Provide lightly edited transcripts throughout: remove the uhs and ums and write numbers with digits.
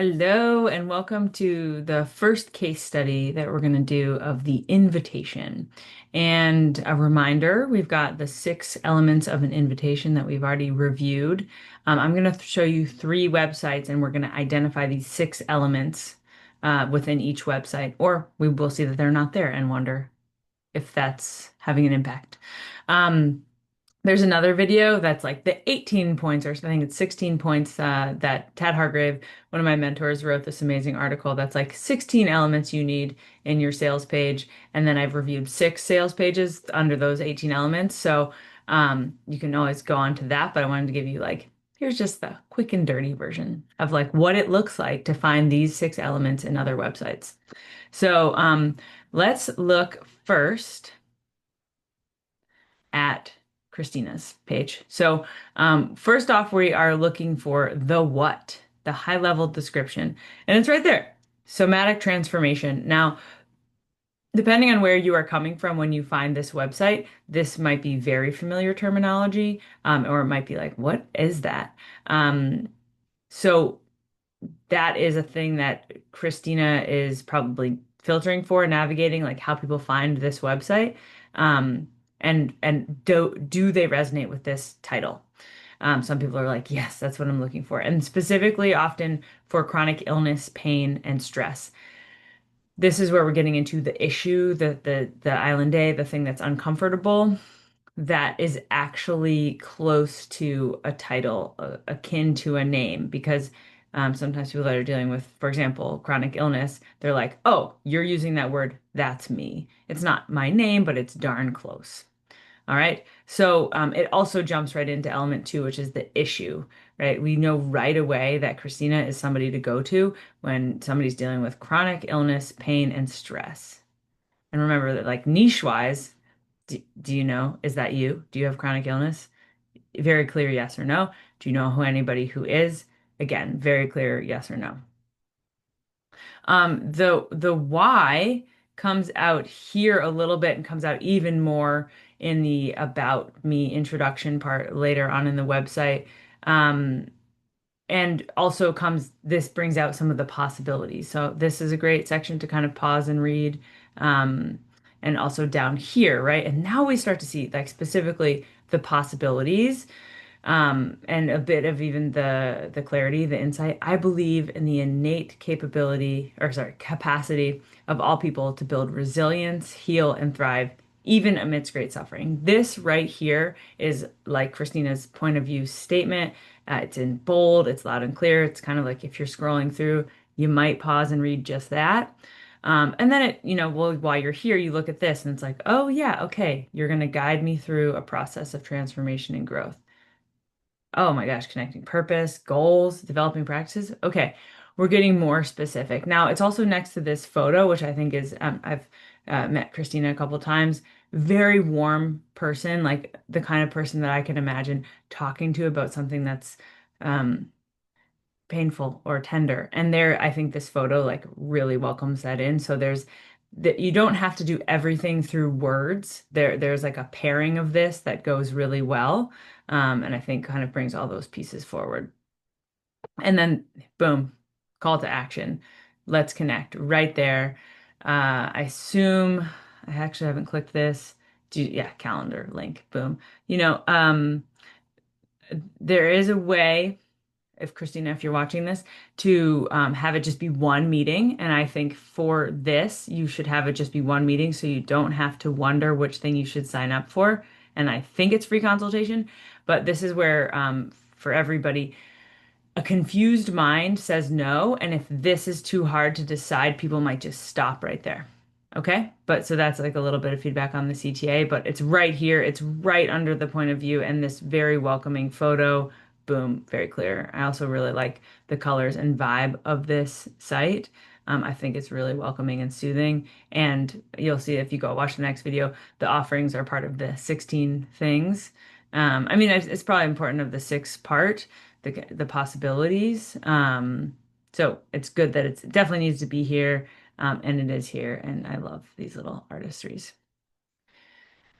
Hello, and welcome to the first case study that we're going to do of the invitation. And a reminder, we've got the 6 elements of an invitation that we've already reviewed. I'm going to show you 3 websites, and we're going to identify these 6 elements within each website, or we will see that they're not there and wonder if that's having an impact. Um, there's another video that's like the 18 points, or I think it's 16 points, that Tad Hargrave, one of my mentors, wrote this amazing article that's like 16 elements you need in your sales page. And then I've reviewed 6 sales pages under those 18 elements. So you can always go on to that. But I wanted to give you like, here's just the quick and dirty version of like what it looks like to find these 6 elements in other websites. So let's look first at Christina's page. So, first off, we are looking for the what, the high level description, and it's right there. Somatic transformation. Now, depending on where you are coming from when you find this website, this might be very familiar terminology, or it might be like, what is that? So that is a thing that Christina is probably filtering for, navigating like how people find this website. Um, and do they resonate with this title? Some people are like, yes, that's what I'm looking for. And specifically often for chronic illness, pain, and stress. This is where we're getting into the issue, the island day, the thing that's uncomfortable that is actually close to a title, akin to a name, because sometimes people that are dealing with, for example, chronic illness, they're like, oh, you're using that word, that's me. It's not my name, but it's darn close. All right. So it also jumps right into element 2, which is the issue, right? We know right away that Christina is somebody to go to when somebody's dealing with chronic illness, pain, and stress. And remember that, like niche wise, do you know, is that you? Do you have chronic illness? Very clear yes or no. Do you know who anybody who is? Again, very clear yes or no. The why comes out here a little bit and comes out even more in the about me introduction part later on in the website. Um, and also this brings out some of the possibilities. So this is a great section to kind of pause and read. Um, and also down here, right? And now we start to see like specifically the possibilities, and a bit of even the clarity, the insight. I believe in the innate capability, or sorry, capacity of all people to build resilience, heal, and thrive, even amidst great suffering. This right here is like Christina's point of view statement. It's in bold, it's loud and clear. It's kind of like if you're scrolling through, you might pause and read just that. And then well, while you're here, you look at this and it's like, oh yeah, okay, you're going to guide me through a process of transformation and growth. Oh my gosh, connecting purpose, goals, developing practices. Okay, we're getting more specific. Now, it's also next to this photo, which I think is, I've met Christina a couple times. Very warm person, like the kind of person that I can imagine talking to about something that's um, painful or tender. And there, I think this photo like really welcomes that in. So there's that you don't have to do everything through words. There's like a pairing of this that goes really well. And I think kind of brings all those pieces forward. And then boom, call to action. Let's connect right there. I assume I actually haven't clicked this. Yeah, calendar link. Boom. You know, there is a way, if Christina, if you're watching this, to have it just be one meeting. And I think for this, you should have it just be one meeting so you don't have to wonder which thing you should sign up for. And I think it's free consultation, but this is where, for everybody, a confused mind says no. And if this is too hard to decide, people might just stop right there. Okay. But so that's like a little bit of feedback on the CTA, but it's right here. It's right under the point of view and this very welcoming photo. Boom, very clear. I also really like the colors and vibe of this site. I think it's really welcoming and soothing. And you'll see if you go watch the next video, the offerings are part of the 16 things. I mean, it's probably important of the 6 part, the possibilities. So it's good that it definitely needs to be here, and it is here. And I love these little artistries.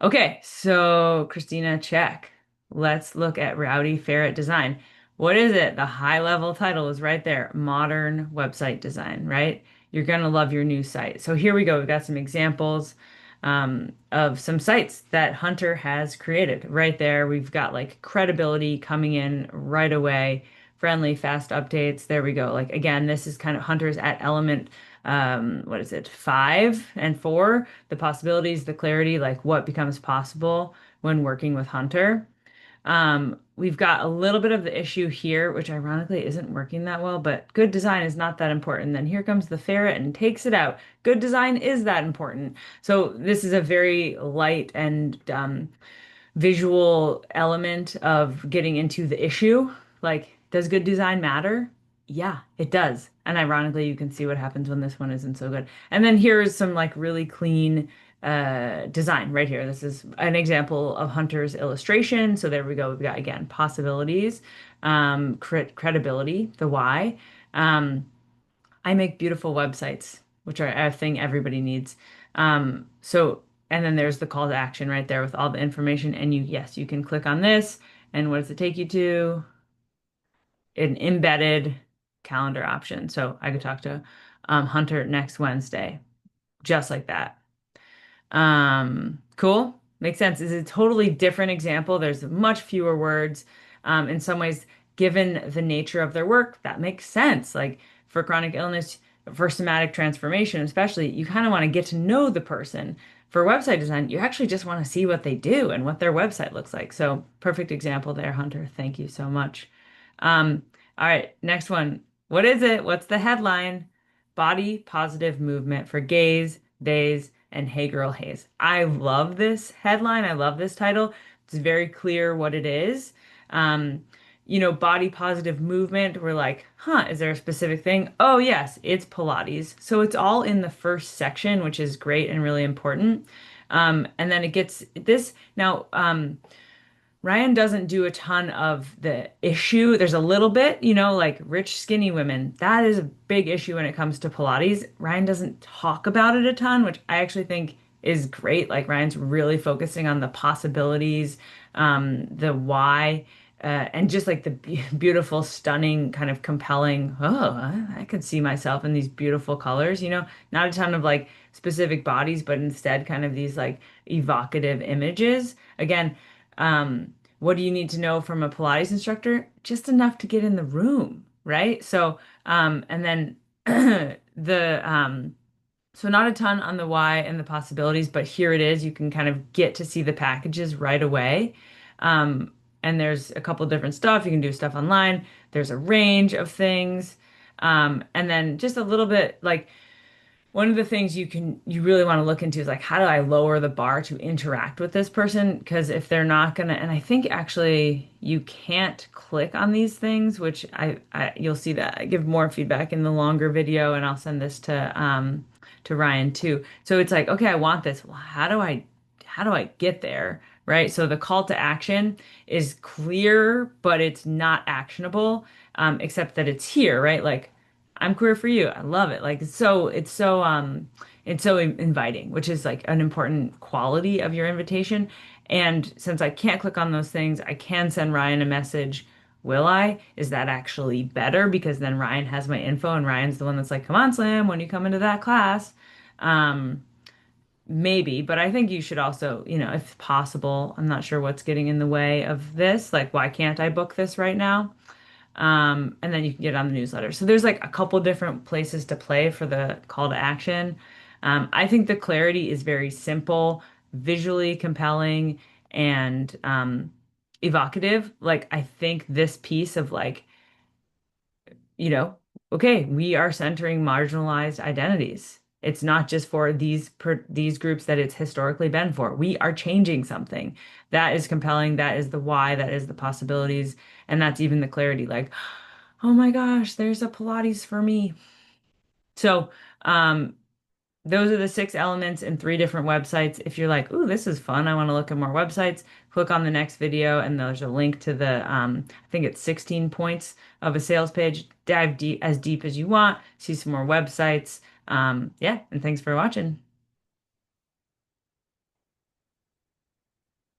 Okay, so Christina, check. Let's look at Rowdy Ferret Design. What is it? The high level title is right there. Modern website design, right? You're going to love your new site. So here we go. We've got some examples of some sites that Hunter has created right there. We've got like credibility coming in right away, friendly, fast updates. There we go. Like again, this is kind of Hunter's at element, what is it, 5 and 4, the possibilities, the clarity, like what becomes possible when working with Hunter. We've got a little bit of the issue here, which ironically isn't working that well, but good design is not that important. Then here comes the ferret and takes it out. Good design is that important. So this is a very light and visual element of getting into the issue. Like, does good design matter? Yeah, it does. And ironically, you can see what happens when this one isn't so good. And then here's some like really clean design right here. This is an example of Hunter's illustration. So there we go. We've got again possibilities, credibility, the why. Um, I make beautiful websites, which are a thing everybody needs. So, and then there's the call to action right there with all the information. And you, yes, you can click on this. And what does it take you to? An embedded calendar option. So I could talk to Hunter next Wednesday, just like that. Cool. Makes sense. It's a totally different example. There's much fewer words. In some ways, given the nature of their work, that makes sense. Like for chronic illness, for somatic transformation, especially, you kind of want to get to know the person. For website design, you actually just want to see what they do and what their website looks like. So perfect example there, Hunter. Thank you so much. Um, all right, next one. What is it? What's the headline? Body positive movement for gays, days, and Hey Girl Haze. I love this headline. I love this title. It's very clear what it is. Um, body positive movement. We're like, huh, is there a specific thing? Oh, yes, it's Pilates. So it's all in the first section, which is great and really important. And then it gets this now. Ryan doesn't do a ton of the issue. There's a little bit, like rich, skinny women. That is a big issue when it comes to Pilates. Ryan doesn't talk about it a ton, which I actually think is great. Like Ryan's really focusing on the possibilities, the why, and just like the beautiful, stunning, kind of compelling. Oh, I could see myself in these beautiful colors. Not a ton of like specific bodies, but instead kind of these like evocative images. Again, what do you need to know from a Pilates instructor? Just enough to get in the room, right? So, and then so not a ton on the why and the possibilities, but here it is. You can kind of get to see the packages right away. Um, and there's a couple different stuff. You can do stuff online. There's a range of things. And then just a little bit like, one of the things you really want to look into is like how do I lower the bar to interact with this person? Because if they're not gonna, and I think actually you can't click on these things, which you'll see that I give more feedback in the longer video, and I'll send this to Ryan too. So it's like, okay, I want this. Well, how do I get there? Right? So the call to action is clear, but it's not actionable, except that it's here, right? Like I'm queer for you. I love it. Like it's so inviting, which is like an important quality of your invitation. And since I can't click on those things, I can send Ryan a message. Will I? Is that actually better? Because then Ryan has my info and Ryan's the one that's like, come on, Slim, when you come into that class. Um, Maybe, but I think you should also, if possible, I'm not sure what's getting in the way of this. Like, why can't I book this right now? And then you can get on the newsletter. So there's like a couple different places to play for the call to action. I think the clarity is very simple, visually compelling, and evocative. Like I think this piece of like, you know, okay, we are centering marginalized identities. It's not just for these groups that it's historically been for. We are changing something. That is compelling. That is the why. That is the possibilities. And that's even the clarity. Like, oh my gosh, there's a Pilates for me. So, those are the 6 elements in 3 different websites. If you're like, ooh, this is fun, I want to look at more websites, click on the next video and there's a link to I think it's 16 points of a sales page. Dive deep as you want, see some more websites. Yeah, and thanks for watching.